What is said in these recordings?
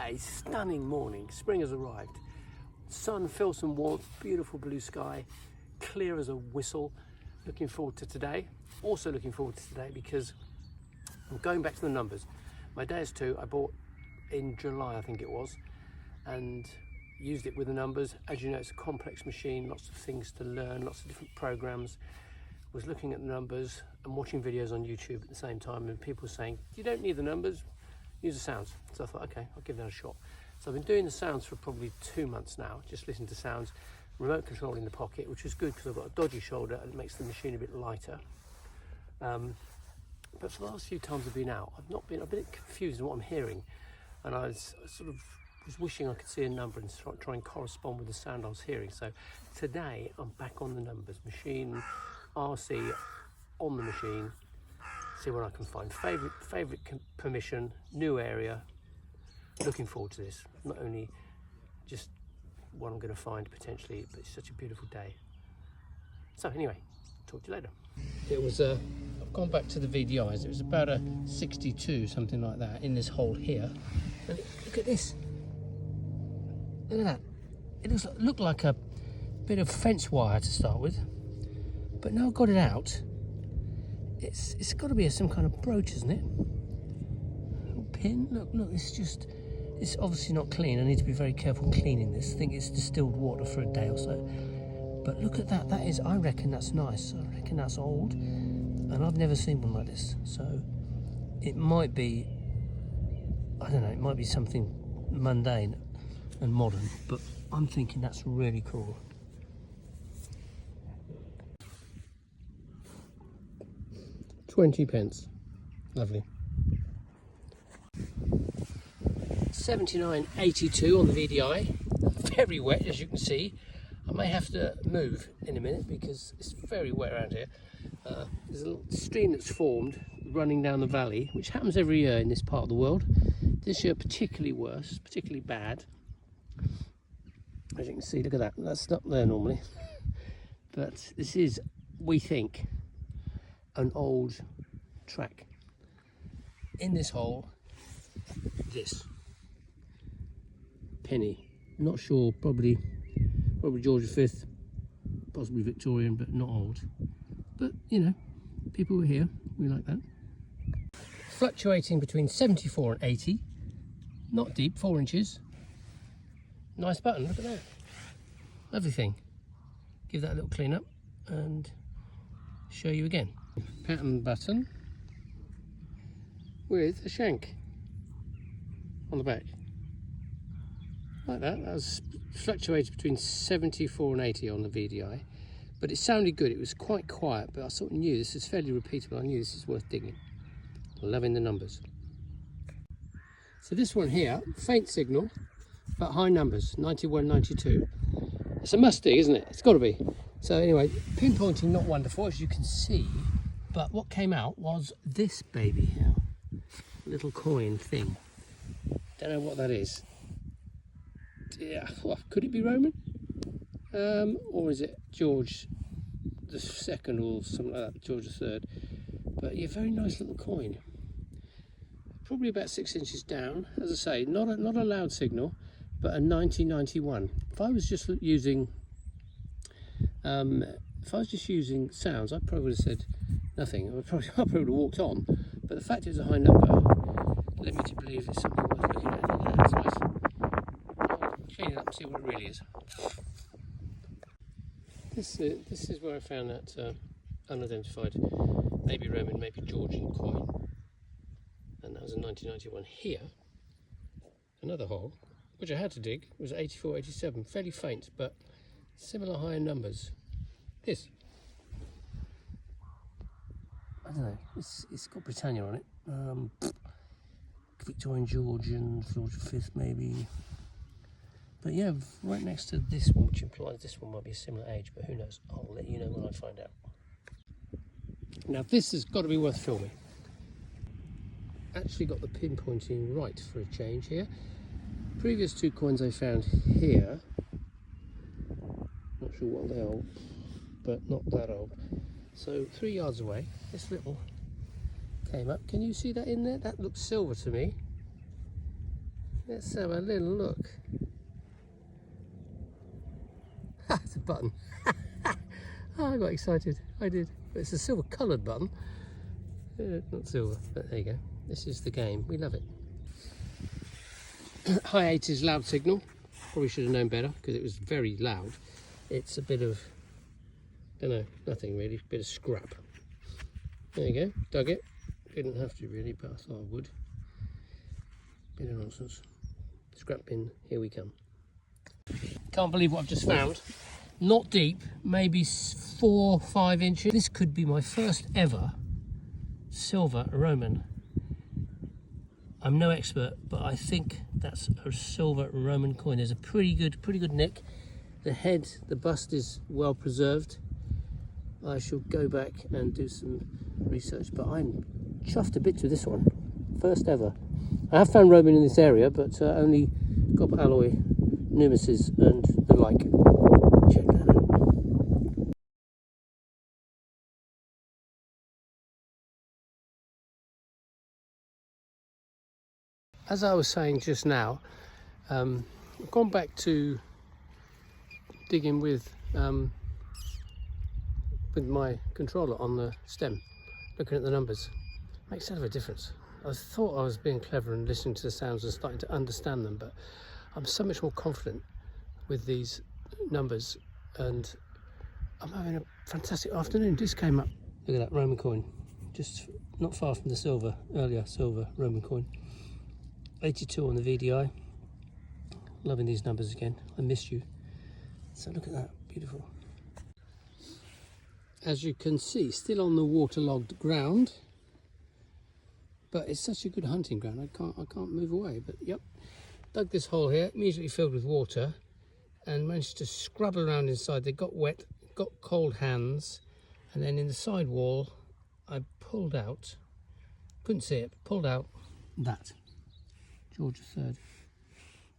a stunning morning. Spring has arrived. Sun fills some warmth, beautiful blue sky, clear as a whistle. Looking forward to today. Also looking forward to today because I'm going back to the numbers. My Deus 2 I bought in July, I think it was, and used it with the numbers. As you know, it's a complex machine, lots of things to learn, lots of different programs. Was looking at the numbers and watching videos on YouTube at the same time, and people were saying, you don't need the numbers, use the sounds. So I thought, okay, I'll give that a shot. So I've been doing the sounds for probably 2 months now, just listening to sounds, remote control in the pocket, which is good because I've got a dodgy shoulder and it makes the machine a bit lighter. But for the last few times I've been out, I've been a bit confused in what I'm hearing, and I was wishing I could see a number and try and correspond with the sound I was hearing. So today I'm back on the numbers, machine, RC on the machine, see what I can find. Favorite permission, new area. Looking forward to this. Not only just what I'm going to find potentially, but it's such a beautiful day. So anyway, talk to you later. It was I've gone back to the VDIs. It was about a 62, something like that, in this hole here. And look at this. Look at that. It looked like a bit of fence wire to start with, but now I've got it out. It's got to be some kind of brooch, isn't it? Little pin. Look. It's obviously not clean. I need to be very careful cleaning this. I think it's distilled water for a day or so. But look at that. That is, I reckon that's nice. I reckon that's old, and I've never seen one like this. So it might be, I don't know, it might be something mundane and modern, but I'm thinking that's really cool. £20. Lovely. 79.82 on the VDI. Very wet, as you can see. I may have to move in a minute because it's very wet around here. There's a little stream that's formed running down the valley, which happens every year in this part of the world. This year particularly worse, particularly bad. As you can see, look at that. That's not there normally. But this is, we think, an old track. In this hole, this penny, not sure, probably George V, possibly Victorian, but not old. But you know, people were here, we like that. Fluctuating between 74 and 80, not deep, 4 inches. Nice button, look at that. Lovely thing. Give that a little clean up and show you again. Pattern button with a shank on the back. Like that. That was fluctuated between 74 and 80 on the VDI, but it sounded good. It was quite quiet, but I sort of knew this is fairly repeatable. I knew this is worth digging. Loving the numbers. So this one here, faint signal, but high numbers, 91, 92. It's a must dig, isn't it? It's got to be. So anyway, pinpointing not wonderful, as you can see, but what came out was this baby here, little coin thing. Don't know what that is. Yeah, well, could it be Roman? Or is it George the Second or something like that, George the Third? But yeah, very nice little coin. Probably about 6 inches down. As I say, not a loud signal, but a 9091. If I was just using sounds, I probably would have said nothing. I probably would have walked on. But the fact it was a high number led me to believe it's something worth looking at. Yeah, that's nice. Clean it up and see what it really is. This is where I found that unidentified maybe Roman, maybe Georgian coin, and that was a 1991. Here, another hole, which I had to dig, was 84, 87, fairly faint, but similar higher numbers. This, I don't know, it's got Britannia on it. Victorian, Georgian, George V maybe. But yeah, right next to this one, which implies this one might be a similar age, but who knows? I'll let you know when I find out. Now this has got to be worth filming. Actually got the pinpointing right for a change here. Previous 2 coins I found here, not sure what they are, but not that old. So 3 yards away, this little came up. Can you see that in there? That looks silver to me. Let's have a little look. Ha, it's a button. Oh, I got excited. I did. But it's a silver coloured button. Not silver, but there you go. This is the game. We love it. High 80s loud signal. Probably should have known better because it was very loud. It's a bit of, don't know, nothing really. A bit of scrap. There you go. Dug it. Didn't have to really, but I thought I would. Bit of nonsense. Scrap bin. Here we come. Can't believe what I've just found. Not deep, maybe 4 or 5 inches. This could be my first ever silver Roman. I'm no expert, but I think that's a silver Roman coin. There's a pretty good nick. The head, the bust is well preserved. I shall go back and do some research, but I'm chuffed a bit with this one. First ever. I have found Roman in this area, but only copper alloy, numices and the like. Check that out. As I was saying just now, I've gone back to digging with my controller on the stem, looking at the numbers. Makes a hell of a difference. I thought I was being clever and listening to the sounds and starting to understand them, but I'm so much more confident with these numbers, and I'm having a fantastic afternoon. Just came up. Look at that Roman coin, just not far from the earlier silver Roman coin. 82 on the VDI. Loving these numbers again. I missed you. So look at that, beautiful. As you can see, still on the waterlogged ground, but it's such a good hunting ground. I can't move away. But yep, dug this hole here, immediately filled with water, and managed to scrabble around inside. They got wet, got cold hands, and then in the side wall, I pulled out. Couldn't see it. But pulled out that George III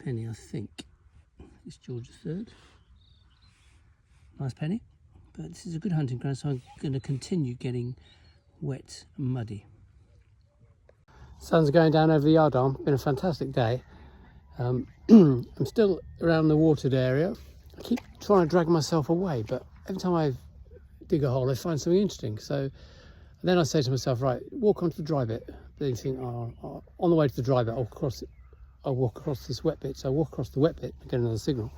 penny. I think it's George III. Nice penny. But this is a good hunting ground, so I'm going to continue getting wet and muddy. Sun's going down over the yard arm. Been a fantastic day. I'm still around the watered area. I keep trying to drag myself away, but every time I dig a hole I find something interesting. So then I say to myself, right, walk onto the dry bit. Then you think, oh, on the way to the dry bit I'll walk across this wet bit. So I walk across the wet bit and get another signal.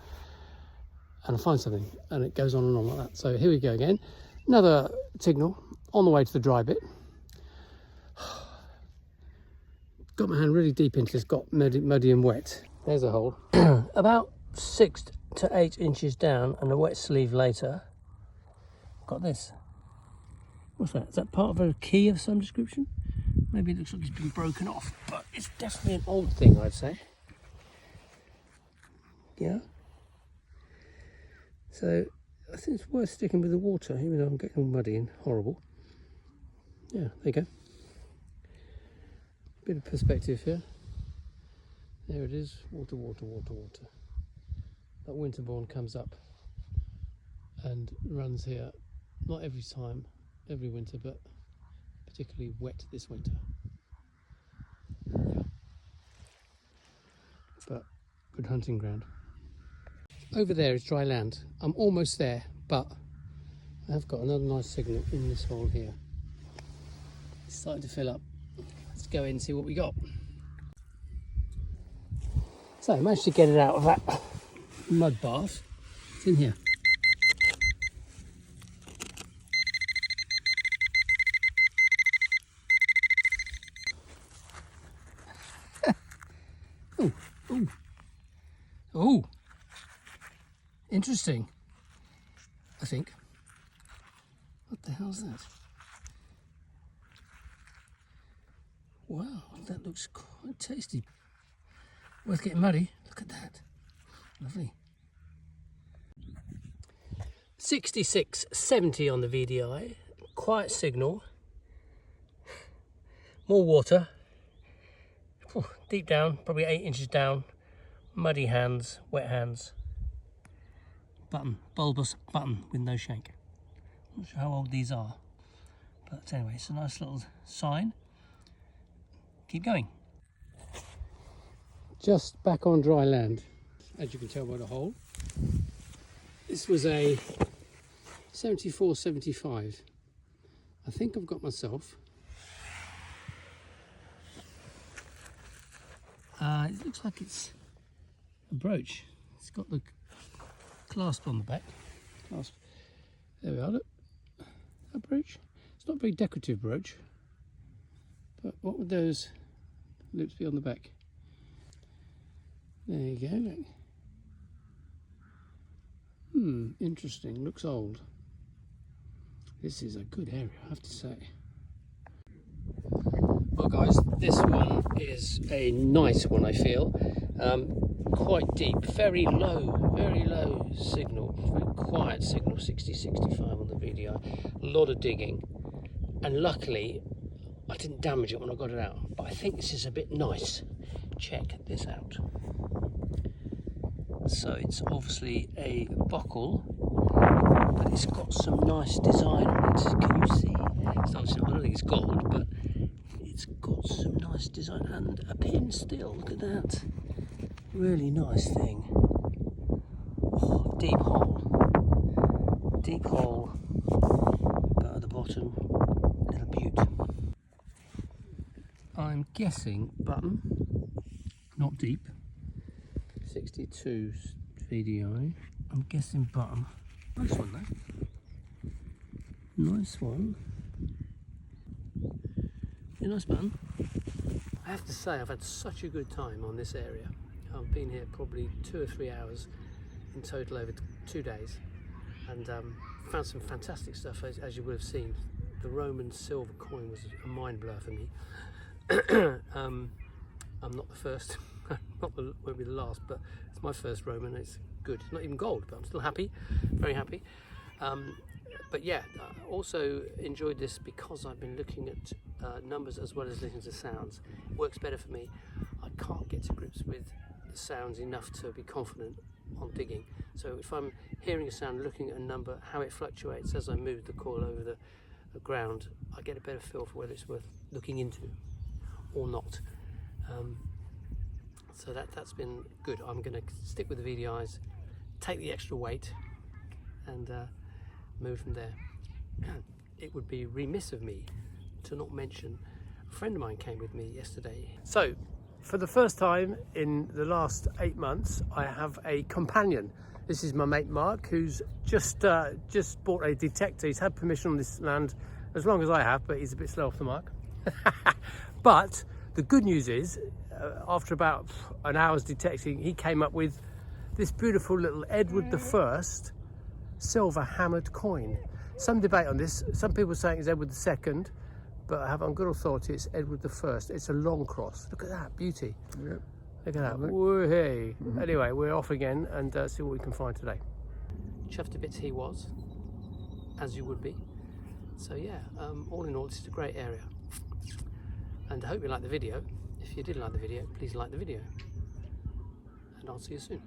And I find something, and it goes on like that. So here we go again. Another signal on the way to the dry bit. Got my hand really deep into this, got muddy and wet. There's a hole. About 6 to 8 inches down, and a wet sleeve later, got this. What's that? Is that part of a key of some description? Maybe it looks like it's been broken off, but it's definitely an old thing, I'd say. Yeah. So I think it's worth sticking with the water, even though I'm getting all muddy and horrible. Yeah, there you go. Bit of perspective here. There it is. Water, water, water, water. That Winterbourne comes up and runs here, not every time, every winter, but particularly wet this winter. Yeah. But good hunting ground. Over there is dry land. I'm almost there, but I have got another nice signal in this hole here. It's starting to fill up. Let's go in and see what we got. So I managed to get it out of that mud bath. It's in here. Oh, oh, oh. Interesting, I think. What the hell's that? Wow, that looks quite tasty. Worth getting muddy. Look at that. Lovely. 6670 on the VDI. Quiet signal. More water. Deep down, probably 8 inches down. Muddy hands, wet hands. Button, bulbous button with no shank. Not sure how old these are, but anyway, it's a nice little sign. Keep going. just back on dry land, as you can tell by the hole. This was a 74-75. I think I've got myself. It looks like it's a brooch. It's got the clasp on the back. Clasp. There we are, look. A brooch. It's not a very decorative brooch, but what would those loops be on the back? There you go, look. Interesting, looks old. This is a good area, I have to say. Well guys, this one is a nice one, I feel. Quite deep, very low signal, very quiet signal, 60-65 on the video. A lot of digging, and luckily I didn't damage it when I got it out, but I think this is a bit nice. Check this out. So it's obviously a buckle, but it's got some nice design on it. Can you see? It's obviously, I don't think it's gold, but it's got some nice design, and a pin still. Look at that. Really nice thing. Oh, deep hole, but at the bottom, little beaut. I'm guessing button, not deep. 62 VDI. I'm guessing bottom. Nice one though. Nice one. Yeah, nice button. I have to say, I've had such a good time on this area. I've been here probably 2 or 3 hours in total over 2 days, and found some fantastic stuff, as you would have seen. The Roman silver coin was a mind blur for me. I'm not the first, won't be the last, but it's my first Roman. It's good. It's not even gold, but I'm still happy, very happy. But yeah, I also enjoyed this because I've been looking at numbers as well as listening to sounds. It works better for me. I can't get to grips with the sounds enough to be confident on digging. So if I'm hearing a sound, looking at a number, how it fluctuates as I move the coil over the ground, I get a better feel for whether it's worth looking into or not. So that's been good. I'm going to stick with the VDIs, take the extra weight, and move from there. It would be remiss of me to not mention a friend of mine came with me yesterday. So for the first time in the last 8 months, I have a companion. This is my mate Mark, who's just bought a detector. He's had permission on this land as long as I have, but he's a bit slow off the mark. But the good news is, after about an hour's detecting, he came up with this beautiful little Edward I silver hammered coin. Some debate on this. Some people are saying it's Edward II, but I have on good authority it's Edward I. It's a long cross. Look at that beauty. Yep. Look at that. Woo-hey. Anyway, we're off again and see what we can find today. Chuffed to bits he was, as you would be. So yeah, all in all, this is a great area. And I hope you liked the video. If you did like the video, please like the video. And I'll see you soon.